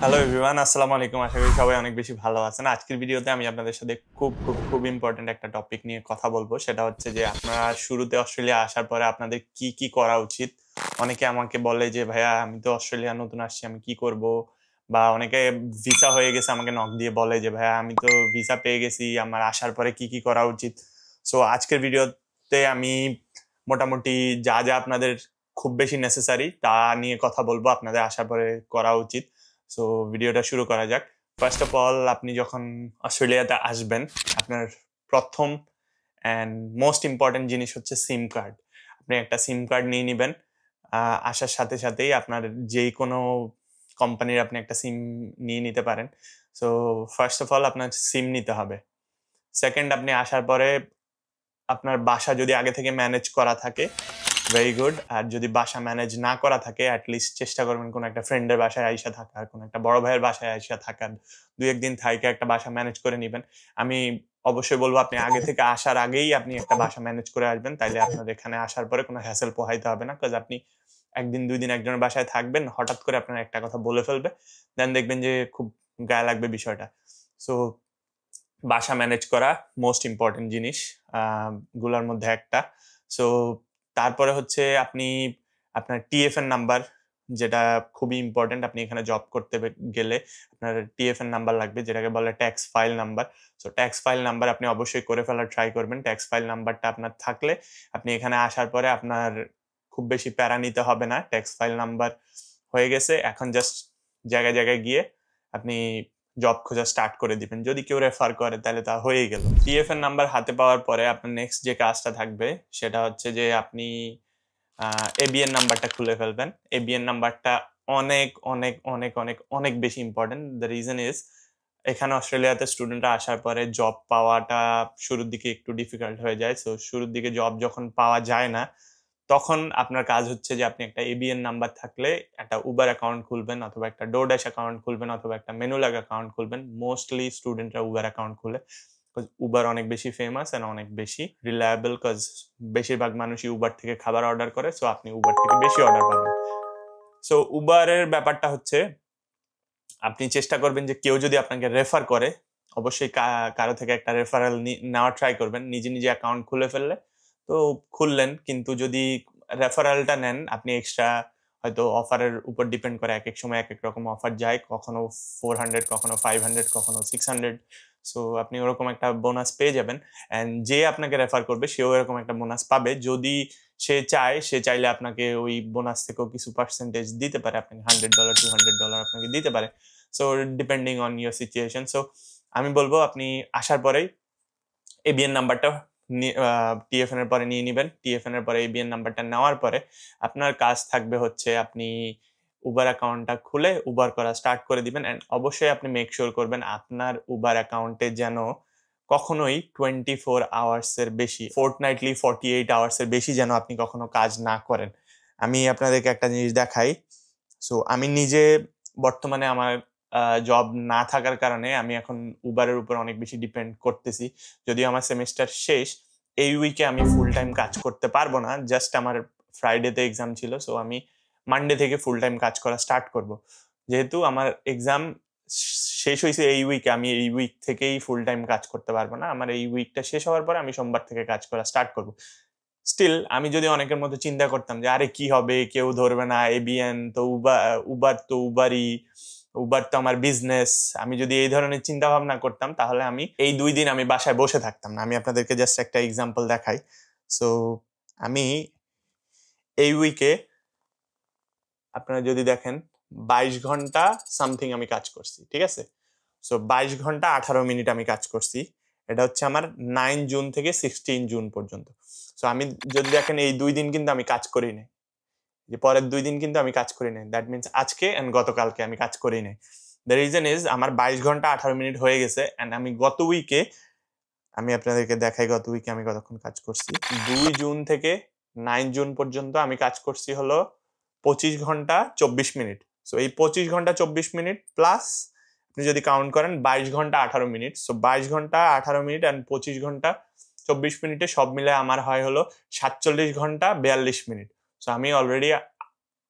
Hello everyone, আসসালামু আলাইকুম। আশা করি সবাই অনেক বেশি ভালো আছেন। আজকের ভিডিওতে আমি আপনাদের সাথে খুব খুব খুব ইম্পর্টেন্ট একটা টপিক নিয়ে কথা বলবো। সেটা হচ্ছে যে আপনারা শুরুতে অস্ট্রেলিয়া আসার পরে আপনাদের কি কি করা উচিত। অনেকে আমাকে বলে যে ভাইয়া আমি তো অস্ট্রেলিয়া নতুন আসছি, আমি কি করব। বা অনেকে ভিসা হয়ে গেছে আমাকে নক দিয়ে বলে যে ভাইয়া আমি তো ভিসা পেয়ে গেছি, আমার আসার পরে কি কি করা উচিত। সো আজকের ভিডিওতে আমি মোটামুটি যা যা আপনাদের খুব বেশি নেসেসারি তা নিয়ে কথা বলবো আপনাদের আসার পরে করা উচিত। সো ভিডিওটা শুরু করা যাক। ফার্স্ট অফ অল, আপনি যখন অস্ট্রেলিয়াতে আসবেন আপনার প্রথম অ্যান্ড মোস্ট ইম্পর্টেন্ট জিনিস হচ্ছে সিম কার্ড। আপনি একটা সিম কার্ড নিয়ে নেবেন। আসার সাথে সাথেই আপনার যেই কোনো কোম্পানির আপনি একটা সিম নিয়ে নিতে পারেন। সো ফার্স্ট অফ অল আপনার সিম নিতে হবে। সেকেন্ড, আপনি আসার পরে আপনার বাসা যদি আগে থেকে ম্যানেজ করা থাকে ভেরি গুড। আর যদি বাসা ম্যানেজ না করা থাকে অ্যাটলিস্ট চেষ্টা করবেন কোনো একটা ফ্রেন্ডের বাসায় আইসা থাকার, কোনো একটা বড় ভাইয়ের বাসায় আইসা থাকার, 2-1 দিন থাইকে একটা বাসা ম্যানেজ করে নেবেন। আমি অবশ্যই বলবো আপনি আগে থেকে আসার আগেই আপনি একটা বাসা ম্যানেজ করে আসবেন, তাইলে আপনার এখানে আসার পরে কোনো হ্যাসেল পোহাইতে হবে না। কাজ আপনি 1-2 দিন একজনের বাসায় থাকবেন, হঠাৎ করে আপনার একটা কথা বলে ফেলবে, দেন দেখবেন যে খুব গায়ে লাগবে বিষয়টা। সো বাসা ম্যানেজ করা মোস্ট ইম্পর্টেন্ট জিনিস গুলোর মধ্যে একটা। সো তারপরে হচ্ছে আপনি আপনার টিএফ এর নাম্বার, যেটা খুবই ইম্পর্টেন্ট। আপনি এখানে জব করতে গেলে আপনার টিএফ এর নাম্বার লাগবে, যেটাকে বলে tax file number. So tax file number আপনি অবশ্যই করে ফেলার ট্রাই করবেন। ট্যাক্স ফাইল নাম্বারটা আপনার থাকলে আপনি এখানে আসার পরে আপনার খুব বেশি প্যারা নিতে হবে না। ট্যাক্স ফাইল নাম্বার হয়ে গেছে, এখন জাস্ট জায়গায় জায়গায় গিয়ে আপনি জব খোঁজা স্টার্ট করে দিবেন। যদি কেউ রেফার করে তাহলে তা হয়েই গেল। টিএফ এর নাম্বার হাতে পাওয়ার পরে আপনার নেক্সট যে কাজটা থাকবে সেটা হচ্ছে যে আপনি এবিএন নাম্বারটা খুলে ফেলবেন। এবিএন নাম্বারটা অনেক অনেক অনেক অনেক অনেক বেশি ইম্পর্টেন্ট। দ্য রিজন ইজ এখানে অস্ট্রেলিয়াতে স্টুডেন্টরা আসার পরে জব পাওয়াটা শুরুর দিকে একটু ডিফিকাল্ট হয়ে যায়। সো শুরুর দিকে জব যখন পাওয়া যায় না তখন আপনার কাজ হচ্ছে যে আপনি একটা এবিএন নাম্বার থাকলে একটা উবার অ্যাকাউন্ট খুলবেন, অথবা একটা ডোরড্যাশ অ্যাকাউন্ট খুলবেন, অথবা একটা মেনুলাগ অ্যাকাউন্ট খুলবেন। মোস্টলি স্টুডেন্টরা উবার অ্যাকাউন্ট খুলে, উবার অনেক বেশি ফেমাস এন্ড অনেক বেশি রিলায়েবল। কজ বেশিরভাগ মানুষই উবার থেকে খাবার অর্ডার করে, সো আপনি উবার থেকে বেশি অর্ডার পাবেন। সো উবারের ব্যাপারটা হচ্ছে আপনি চেষ্টা করবেন যে কেউ যদি আপনাকে রেফার করে অবশ্যই কারো থেকে একটা রেফারেল নেওয়ার ট্রাই করবেন। নিজে নিজে অ্যাকাউন্ট খুলে ফেললে তো খুললেন, কিন্তু যদি রেফারেলটা নেন আপনি এক্সট্রা হয়তো অফারের উপর ডিপেন্ড করে, এক এক সময় এক এক রকম অফার যায়, কখনো 400, কখনো 500, কখনো 600। সো আপনি ওরকম একটা বোনাস পেয়ে যাবেন। অ্যান্ড যে আপনাকে রেফার করবে সেও এরকম একটা বোনাস পাবে। যদি সে চাইলে আপনাকে ওই বোনাস থেকেও কিছু পার্সেন্টেজ দিতে পারে, আপনাকে $100, $200 আপনাকে দিতে পারে। So depending on your situation. So আমি বলবো আপনি আসার পরেই এবিএন নাম্বারটা টিএফএন এর পরে নিয়ে নেবেন। টিএফএন এর পরে এবিএন নাম্বারটা নেওয়ার পরে আপনার কাজ থাকবে হচ্ছে আপনি উবার অ্যাকাউন্টটা খুলে উবার করা স্টার্ট করে দিবেন। অ্যান্ড অবশ্যই আপনি মেক শিওর করবেন আপনার উবার অ্যাকাউন্টে যেন কখনোই 24 আওয়ার্স এর বেশি, ফোর্টনাইটলি 48 আওয়ার্স এর বেশি যেন আপনি কখনো কাজ না করেন। আমি আপনাদেরকে একটা জিনিস দেখাই। সো আমি নিজে বর্তমানে আমার জব না থাকার কারণে আমি এখন উবারের উপর অনেক বেশি ডিপেন্ড করতেছি। যদিও আমার সেমিস্টার শেষ, এই উইকে আমি ফুল টাইম কাজ করতে পারবো না। জাস্ট আমার ফ্রাইডেতে এক্সাম ছিল, সো আমি মানডে থেকে ফুল টাইম কাজ করা স্টার্ট করব। যেহেতু আমার এক্সাম শেষ হয়েছে এই উইকে, আমি এই উইক থেকেই ফুল টাইম কাজ করতে পারবো না। আমার এই উইকটা শেষ হওয়ার পরে আমি সোমবার থেকে কাজ করা স্টার্ট করব। স্টিল আমি যদি অনেকের মধ্যে চিন্তা করতাম যে আরে কি হবে, কেউ ধরবে না, এবিএন তো উবার তো উবার তো আমার বিজনেস, আমি যদি এই ধরনের চিন্তা ভাবনা করতাম তাহলে আমি এই 2 দিন আমি বাসায় বসে থাকতাম না। আমি আপনাদেরকে জাস্ট একটা এক্সাম্পল দেখাই। সো আমি এই উইকে আপনারা যদি দেখেন 22 ঘন্টা সামথিং আমি কাজ করছি, ঠিক আছে। সো 22 ঘন্টা 18 মিনিট আমি কাজ করছি। এটা হচ্ছে আমার 9 জুন থেকে 16 জুন পর্যন্ত। সো আমি যদি দেখেন এই 2 দিন কিন্তু আমি কাজ করি নাই, যে পরের 2 দিন কিন্তু আমি কাজ করি নাই। দ্যাট মিনস আজকে এন্ড গতকালকে আমি কাজ করি নাই। দ্য রিজন ইজ আমার 22 ঘন্টা 18 মিনিট হয়ে গেছে। এন্ড আমি গত উইকে, আমি আপনাদেরকে দেখাই গত উইকে আমি কতক্ষণ কাজ করছি। 2 জুন থেকে 9 জুন পর্যন্ত আমি কাজ করছি হলো 25 ঘন্টা 24 মিনিট। সো এই 25 ঘন্টা 24 মিনিট প্লাস আপনি যদি কাউন্ট করেন 22 ঘন্টা 18 মিনিট, সো 22 ঘন্টা 18 মিনিট অ্যান্ড 25 ঘন্টা 24 মিনিটে সব মিলে আমার হয় হলো 47 ঘন্টা 42 মিনিট। সো আমি অলরেডি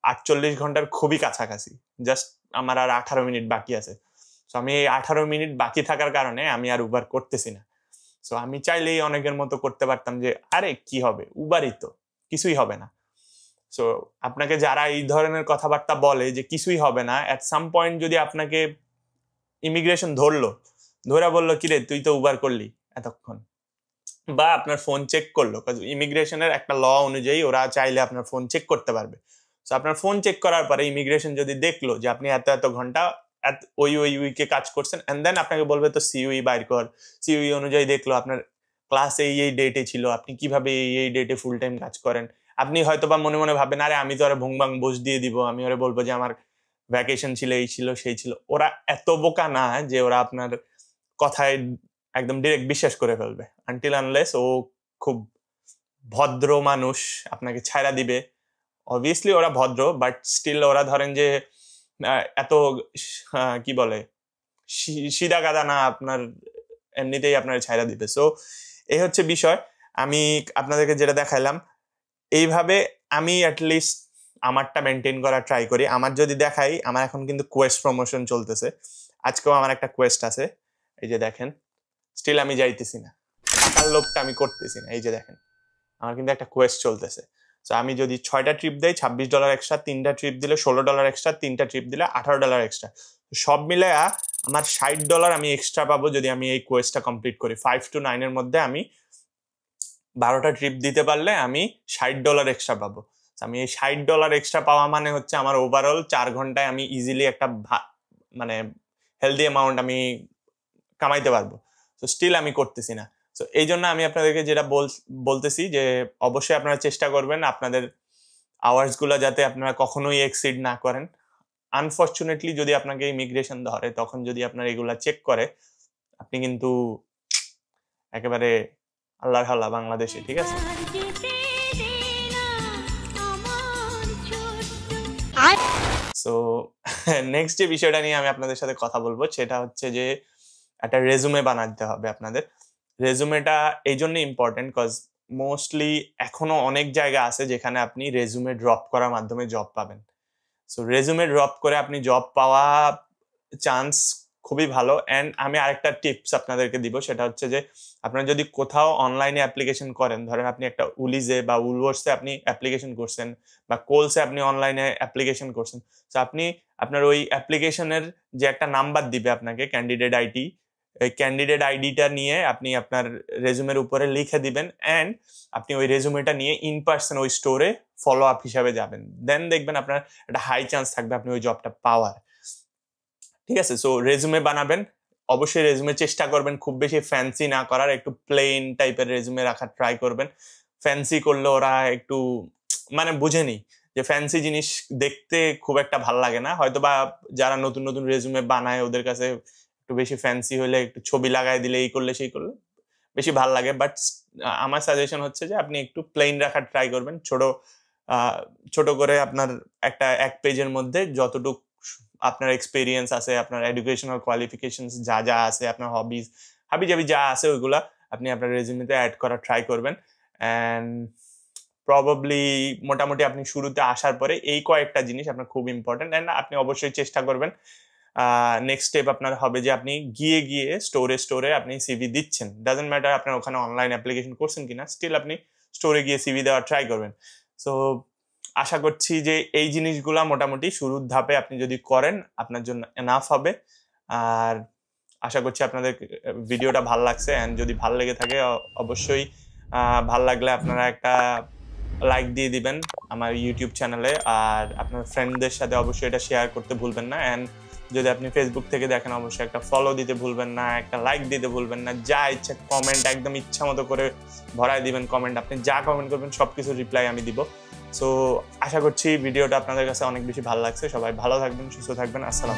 48 ঘন্টার খুবই কাছাকাছি। জাস্ট আমার আর 18 মিনিট বাকি আছে। সো আমি এই 18 মিনিট বাকি থাকার কারণে আমি আর উবার করতেছি না। সো আমি চাইলেই অনেকের মতো করতে পারতাম যে আরে কি হবে, উবারই তো, কিছুই হবে না। সো আপনাকে যারা এই ধরনের কথাবার্তা বলে যে কিছুই হবে না, এট সাম পয়েন্ট যদি আপনাকে ইমিগ্রেশন ধরে বললো কিরে তুই তো উবার করলি এতক্ষণ, বা আপনার ফোন চেক করলো, ইমিগ্রেশনের একটা ল অনুযায়ী ওরা চাইলে আপনার ফোন চেক করতে পারবে। তো আপনার ফোন চেক করার পরে ইমিগ্রেশন যদি দেখলো যে আপনি এত ঘন্টা ওই উইকে কাজ করছেন, এন্ড দেন আপনাকে বলবে তো সিইউই বাইর কর। সিইউই অনুযায়ী দেখলো আপনার ক্লাস এই ডেটে ছিল, আপনি কিভাবে এই ডেটে ফুল টাইম কাজ করেন। আপনি হয়তো বা মনে মনে ভাবেন আরে আমি তো আরে ভুংবাং বোস দিয়ে দিব, আমি ওরা বলবো যে আমার ভ্যাকেশন ছিল, এই ছিল সেই ছিল। ওরা এত বোকা না যে ওরা আপনার কথায় একদম ডিরেক্ট বিশ্বাস করে ফেলবে, আনটিল আনলেস ও খুব ভদ্র মানুষ আপনাকে ছাইড়া দিবে। অবভিয়াসলি ওরা ভদ্র, বাট স্টিল ওরা ধরেন যে এত কি বলে সিধা গাদা না, আপনার এমনিতেই আপনার ছাইড়া দিবে। সো এই হচ্ছে বিষয়। আমি আপনাদেরকে যেটা দেখাইলাম এইভাবে আমি অ্যাটলিস্ট আমারটা মেনটেন করার ট্রাই করি। আমার যদি দেখাই, আমার এখন কিন্তু কোয়েস্ট প্রমোশন চলতেছে, আজকেও আমার একটা কোয়েস্ট আছে, এই যে দেখেন, স্টিল আমি যাইতেছি না, টাকার লোভটা আমি করতেছি না। এই যে দেখেন আমার কিন্তু একটা কোয়েস্ট চলতেছে। তো আমি যদি 6টা ট্রিপ দেই $26 এক্সট্রা, 3টা ট্রিপ দিলে $16 এক্সট্রা, 3টা ট্রিপ দিলে $18 এক্সট্রা। সব মিলে আমার $60 আমি এক্সট্রা পাবো যদি আমি এই কোয়েস্টটা কমপ্লিট করি। 5 to 9 এর মধ্যে আমি 12টা ট্রিপ দিতে পারলে আমি $60 এক্সট্রা পাবো। আমি এই $60 এক্সট্রা পাওয়া মানে হচ্ছে আমার ওভারঅল 4 ঘন্টায় আমি ইজিলি একটা মানে হেলদি অ্যামাউন্ট আমি কামাইতে পারবো। তো স্টিল আমি করতেছি না। তো এই জন্য আমি আপনাদেরকে যেটা বলতেছি যে অবশ্যই আপনারা চেষ্টা করবেন আপনাদের আওয়ার্সগুলো যাতে আপনারা কখনোই এক্সিড না করেন। আনফর্চুনেটলি যদি আপনাকে ইমিগ্রেশন ধরে, তখন যদি আপনার এগুলা চেক করে, আপনি কিন্তু একেবারে আল্লাহর হাল্লা বাংলাদেশে, ঠিক আছে? সো নেক্সট যে বিষয়টা নিয়ে আমি আপনাদের সাথে কথা বলবো সেটা হচ্ছে যে একটা রেজুমে বানাতে হবে আপনাদের। রেজুমেটা এই জন্য ইম্পর্টেন্ট কজ মোস্টলি এখনো অনেক জায়গা আছে যেখানে আপনি রেজুমে ড্রপ করার মাধ্যমে জব পাবেন। সো রেজুমে ড্রপ করে আপনি জব পাওয়া চান্স খুবই ভালো। অ্যান্ড আমি আরেকটা টিপস আপনাদেরকে দিব, সেটা হচ্ছে যে আপনারা যদি কোথাও অনলাইনে অ্যাপ্লিকেশন করেন, ধরেন আপনি একটা উলিজে বা উলওয়ার্সে আপনি অ্যাপ্লিকেশন করছেন, বা কোলসে আপনি অনলাইনে অ্যাপ্লিকেশন করছেন, তো আপনি আপনার ওই অ্যাপ্লিকেশনের যে একটা নাম্বার দিবে আপনাকে ক্যান্ডিডেট আইডি, এই ক্যান্ডিডেট আইডিটা নিয়ে আপনি আপনার রেজুমের উপরে লিখে দিবেন, অ্যান্ড আপনি ওই রেজুমেটা নিয়ে ইন পার্সন ওই স্টোরে ফলো আপ হিসাবে যাবেন। দেন দেখবেন আপনার একটা হাই চান্স থাকবে আপনি ওই জবটা পাওয়ার, ঠিক আছে? সো রেজুমে বানাবেন, অবশ্যই রেজুমে চেষ্টা করবেন খুব বেশি ফ্যান্সি না করার, একটু প্লেন টাইপের রেজুমে রাখার ট্রাই করবেন। ফ্যান্সি করলে ওরা একটু মানে বুঝেনি যে ফ্যান্সি জিনিস দেখতে খুব একটা ভাল লাগে না, হয়তো বা যারা নতুন নতুন রেজুমে বানায় ওদের কাছে একটু বেশি ফ্যান্সি হলে, একটু ছবি লাগাই দিলে, এই করলে সেই করলে বেশি ভাল লাগে। বাট আমার সাজেশন হচ্ছে যে আপনি একটু প্লেন রাখার ট্রাই করবেন, ছোট করে আপনার এক পেজের মধ্যে যতটুকু আপনার এক্সপিরিয়েন্স আছে, আপনার এডুকেশনাল কোয়ালিফিকেশনস যা যা আছে, আপনার হবিজ হাবিজাবি যা আছে ওইগুলা আপনি আপনার রেজুমেতে অ্যাড করার ট্রাই করবেন। অ্যান্ড প্রবাবলি মোটামুটি আপনি শুরুতে আসার পরে এই কয়েকটা জিনিস আপনার খুব ইম্পর্টেন্ট। অ্যান্ড আপনি অবশ্যই চেষ্টা করবেন, নেক্সট স্টেপ আপনার হবে যে আপনি গিয়ে স্টোরে আপনি সিভি দিচ্ছেন, ডাজন্ট ম্যাটার আপনার ওখানে অনলাইন অ্যাপ্লিকেশন করছেন কিনা, স্টিল আপনি স্টোরে গিয়ে সিভি দেওয়ার ট্রাই করবেন। সো আশা করছি যে এই জিনিসগুলা মোটামুটি শুরুর ধাপে আপনি যদি করেন আপনার জন্য এনাফ হবে। আর আশা করছি আপনাদের ভিডিওটা ভালো লাগছে, অ্যান্ড যদি ভালো লেগে থাকে অবশ্যই ভালো লাগলে আপনারা একটা লাইক দিয়ে দিবেন আমার ইউটিউব চ্যানেলে, আর আপনার ফ্রেন্ডদের সাথে অবশ্যই এটা শেয়ার করতে ভুলবেন না। অ্যান্ড যদি আপনি ফেসবুক থেকে দেখেন অবশ্যই একটা ফলো দিতে ভুলবেন না, একটা লাইক দিতে ভুলবেন না, যা ইচ্ছা কমেন্ট একদম ইচ্ছা মতো করে ভরায় দিবেন কমেন্ট, আপনি যা কমেন্ট করবেন সবকিছু রিপ্লাই আমি দিব। সো আশা করছি ভিডিওটা আপনাদের কাছে অনেক বেশি ভালো লাগছে। সবাই ভালো থাকবেন, সুস্থ থাকবেন, আসসালাম।